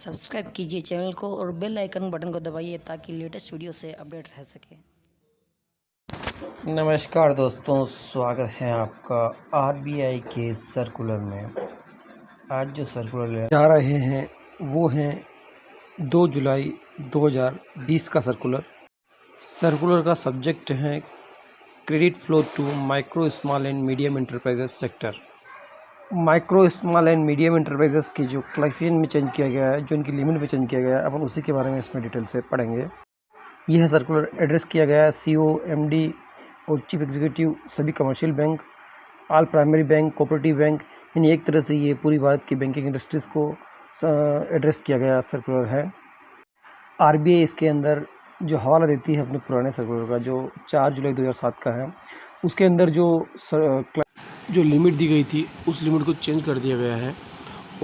Subscribe कीजिए channel को और बेल आइकन बटन को दबाइए ताकि लेटेस्ट वीडियो से अपडेट रह सके। नमस्कार दोस्तों, स्वागत है आपका आरबीआई के सर्कुलर में। आज जो सर्कुलर ले जा रहे हैं वो हैं 2 जुलाई 2020 का सर्कुलर का सब्जेक्ट है credit flow to micro small and medium enterprises sector. Micro small and medium enterprises की जो क्लासिफिकेशन में चेंज किया गया है, जो इनकी लिमिट में चेंज किया गया है, अपन उसी के बारे में इसमें डिटेल से पढ़ेंगे। यह सर्कुलर एड्रेस किया गया है सीईओ, एमडी और चीफ एग्जीक्यूटिव सभी commercial bank, all primary bank, cooperative bank, यानी एक तरह से ये पूरी भारत की बैंकिंग इंडस्ट्रीज़ को एड्रेस किया गया सर्कुलर है। आरबीआई इसके अंदर जो हवाला देती है अपने पुराने सर्कुलर का, जो 4 जुलाई 2007 का है, उसके अंदर जो लिमिट दी गई थी उस लिमिट को चेंज कर दिया गया है।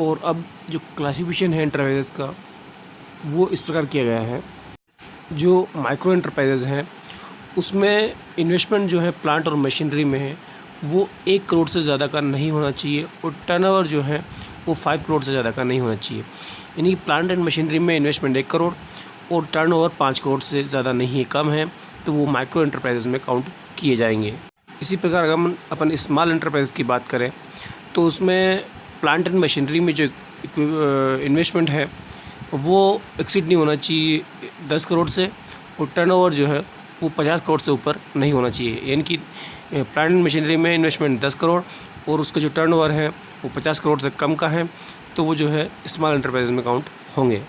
और अब जो क्लासिफिकेशन है इंटरप्राइजेस का वो इस प्रकार किया गया है। जो माइक्रो इंटरप्राइजेज हैं उसमें इन्वेस्टमेंट जो है प्लांट और मशीनरी में है वो 1 करोड़ से ज़्यादा का नहीं होना चाहिए, और टर्नओवर जो है वो 5 करोड़ से ज़्यादा का नहीं होना चाहिए। यानी प्लांट एंड मशीनरी में इन्वेस्टमेंट 1 करोड़ और टर्नओवर 5 करोड़ से ज़्यादा नहीं है, कम है, तो वो माइक्रो इंटरप्राइजेज में काउंट किए जाएंगे। इसी प्रकार अगर अपन स्मॉल इंटरप्राइज की बात करें तो उसमें प्लांट एंड मशीनरी में जो इन्वेस्टमेंट है वो एक्सीड नहीं होना चाहिए 10 करोड़ से, और टर्नओवर जो है वो 50 करोड़ से ऊपर नहीं होना चाहिए। यानी कि प्लांट एंड मशीनरी में इन्वेस्टमेंट 10 करोड़ और उसका जो टर्नओवर है वो 50 करोड़ से कम का है, तो वो जो है स्मॉल इंटरप्राइजेज में काउंट होंगे।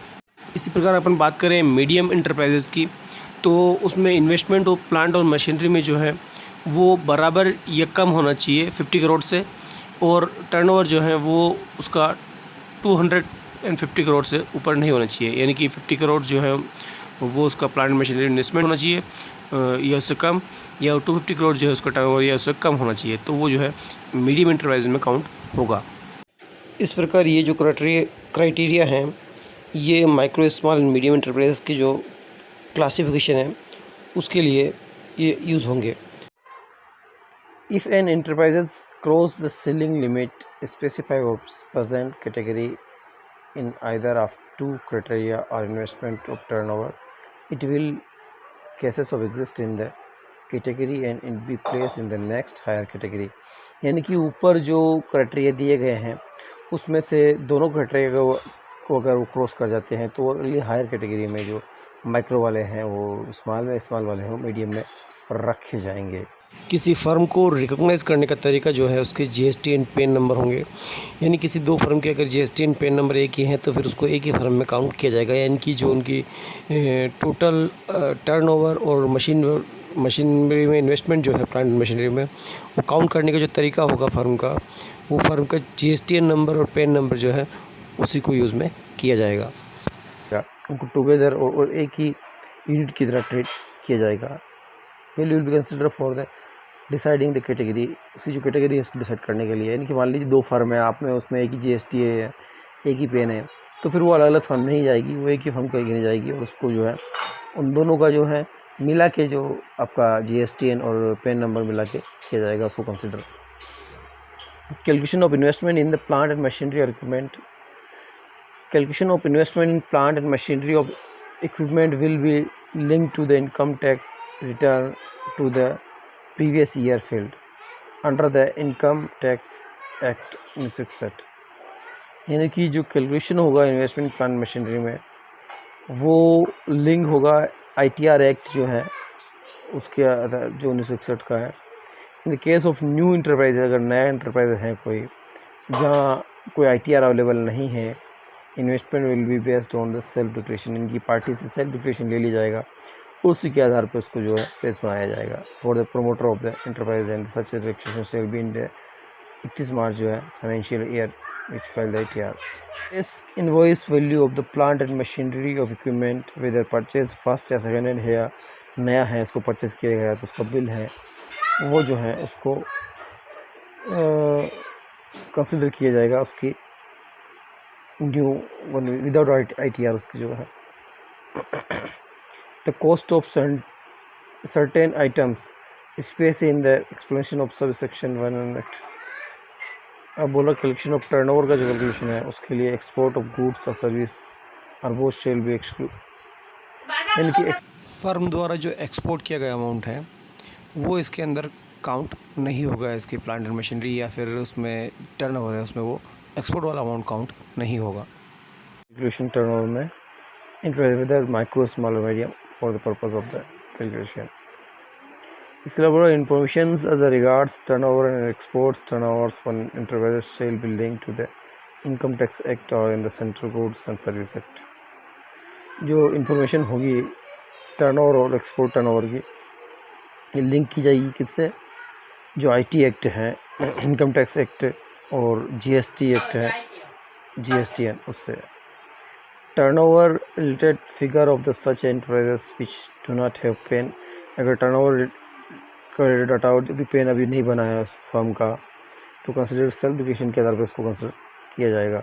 इसी प्रकार अपन बात करें मीडियम इंटरप्राइजेज की, तो उसमें इन्वेस्टमेंट और प्लांट और मशीनरी में जो है वो बराबर या कम होना चाहिए 50 करोड़ से, और टर्नओवर जो है वो उसका 250 करोड़ से ऊपर नहीं होना चाहिए। यानी कि 50 करोड़ जो है वो उसका प्लांट मशीनरी इन्वेस्टमेंट होना चाहिए या उससे कम, या 250 करोड़ जो है उसका टर्नओवर या उससे कम होना चाहिए, तो वो जो है मीडियम इंटरप्राइज में काउंट होगा। इस प्रकार ये जो क्राइटेरिया हैं ये micro small and medium enterprise की जो क्लासिफिकेशन है उसके लिए ये यूज़ होंगे। If an enterprise cross the ceiling limit specified of present category in either of two criteria or investment of turnover, it will cases of exist in the category and it be placed in the next higher category। यानी कि ऊपर जो criteria दिए गए हैं उसमें से दोनों क्राइटेरिया को अगर वो क्रॉस कर जाते हैं तो अगली हायर कैटेगरी में जो माइक्रो वाले हैं वो स्मॉल वाले हैं मीडियम में रखे जाएंगे। किसी फर्म को रिकॉग्नाइज़ करने का तरीका जो है उसके जीएसटी एंड पैन नंबर होंगे। यानी किसी 2 फर्म के अगर जीएसटी एंड पैन नंबर एक ही हैं तो फिर उसको एक ही फर्म में काउंट किया जाएगा। यानी कि जो उनकी टोटल टर्नओवर और मशीनरी में इन्वेस्टमेंट जो है प्लांट मशीनरी में, वो काउंट करने का जो तरीका होगा फर्म का, वो फर्म का जीएसटी एन नंबर और पैन नंबर जो है उसी को यूज़ में किया जाएगा। उनको टुगेदर और एक ही यूनिट की तरह ट्रीट किया जाएगा। Will be consider for the deciding the category, उसकी जो कैटेगरी है उसको डिसाइड करने के लिए। यानी कि मान लीजिए 2 फर्म है, आप में उसमें एक ही जीएसटी है, एक ही पेन है, तो फिर वो अलग अलग फर्म नहीं जाएगी, वो एक ही फर्म को गिनी जाएगी और उसको जो है उन दोनों का जो है मिला के जो आपका जीएसटीएन और पेन नंबर मिला के किया जाएगा, उसको consider. Calculation of investment in the plant and machinery और equipment. Calculation of investment in plant and machinery of equipment will be linked to the income tax return to the previous year filed under the Income Tax Act 1961। यानी कि जो calculation होगा investment plant machinery में वो link होगा ITR act जो है उसके जो 1961 का है। In the case of new enterprise, अगर नया इंटरप्राइज है कोई जहाँ कोई ITR अवेलेबल नहीं है, investment will be based on the self declaration. इनकी पार्टी से सेल्फ डिक्लेरेशन ले ली जाएगा, उसी के आधार पर उसको जो है प्रेस बनाया जाएगा। For the promoter of the enterprise and such declaration shall be in the 31 मार्च जो है financial year which file the ITR। इस invoice value of the plant and machinery of equipment weather purchase first या second hand है या नया है, इसको purchase किया गया तो उसका बिल है वो जो है उसको कंसिडर किया जाएगा उसकी न्यू विदाउट ITR उसकी जो है। The cost of certain items space in the explanation of sub section 100। अब बोला कैलकुलेशन ऑफ टर्नओवर का जो कैलकुलेशन है उसके लिए एक्सपोर्ट ऑफ गुड्स और सर्विस और वो शेल भी एक्सक्लूड, यानी कि फर्म द्वारा जो एक्सपोर्ट किया गया अमाउंट है वो इसके अंदर काउंट नहीं होगा। इसकी प्लांट एंड मशीनरी या फिर उसमें टर्नओवर है उसमें वो एक्सपोर्ट वाला अमाउंट काउंट नहीं होगा। कैलकुलेशन टर्नओवर में include micro small medium for the purpose of the calculation. इसके अलावा information as regards turnover and exports turnovers for inter alia shall be linked to the income tax act और in the central goods and service act. जो information होगी turnover और export turnover की, ये link की जाएगी किससे? जो आईटी एक्ट है, इनकम टैक्स एक्ट और जीएसटी एक्ट है, जीएसटीएन, उससे। Turnover related figure of the such enterprises which do not have PAN, अगर टर्नओवर का डाटा अभी पेन अभी नहीं बना है उस फर्म का तो कंसिडर सेल्फ डिक्लेरेशन के आधार पर इसको कंसिडर किया जाएगा।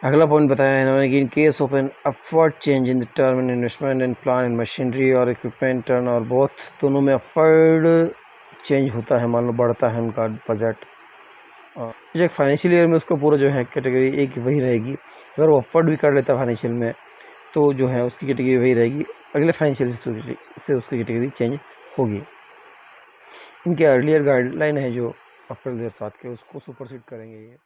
अगला पॉइंट बताया है इन्होंने कि in case of an upward change in the term in investment in plan and machinery और इक्विपमेंट टर्न और बोथ, दोनों में अपवर्ड चेंज होता है, मान लो बढ़ता है उनका बजट, और जो एक फाइनेंशियल ईयर में उसको पूरा जो है कैटेगरी एक वही रहेगी। अगर वो अपवर्ड भी कर लेता है फाइनेंशियल में तो जो है उसकी कैटेगरी वही रहेगी, अगले फाइनेंशियल से उसकी कैटेगरी चेंज होगी। इनके अर्लियर गाइडलाइन है जो अप्रैल 2007 के, उसको सुपरसीड करेंगे ये।